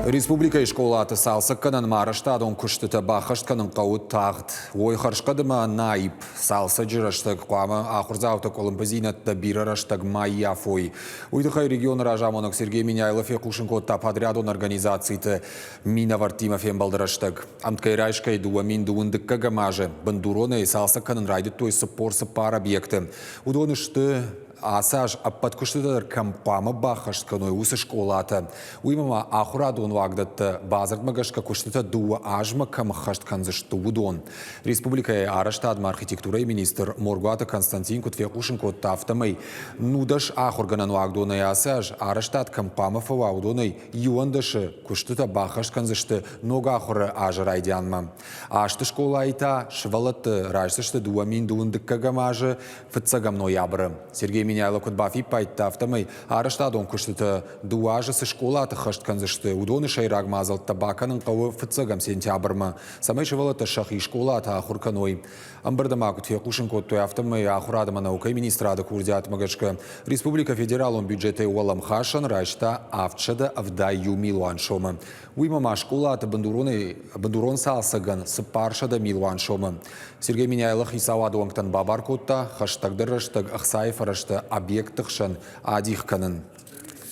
Республика школаты салсы кынан марыштадың күштіті бақышткының қауыт тағыт. Ой қаршқадыма наип салсы жырыштық қуамы ақырзауты колымпызинатты бирырыштық майяфой. Уйдықай регионы ражамонық Сергей Миняйлов и Кушынкотта подрядон организацияты Минавар Тимофем балдырыштық. Амткай райшкай дуамин дуындыққа гамажы. Бандуроны салсы кынан райды той сыпорсы пар объекты. Удонышты Асаж аппаткуштыдыр кампамы бақыштканой усы школаты. Уймама ахурадон вагдатты базырдмагашка куштыта дуа ажма камахаштканзышты удон. Республикая араштадма архитектура и министр Моргуата Константин Кутвекушенко тафтамай. Нудаш ахурганан вагдоной асаж араштад кампамы фаваудоной юандаши куштыта бақыштканзышты нога ахуры ажырайдянма. Ашты школа айта швалатты райсышты дуамин дуындыкка гамажы фытсагам ноябры. Сергей Миняйлов Кутбафи пайта автомай араштадон куштыты дуажы сы школаты хаштканзышты удоны шайраг мазал табаканың қауы фытсагам сентябрма. Самай шывалаты шахи школаты ахурканой. Амбардама Кутвекушенко той автомай ахурадама наукай министрады курдят магашка. Республика федералон бюджеты уалам хашан райшта авчада авдай юмилуан шома. Уймама школаты бандурон салсаган сыпаршада милуан шома. Сергей Миняйлов исавадуангтан бабар котта хаштагдырыштаг ахсайфарышты объектықшын адихканын.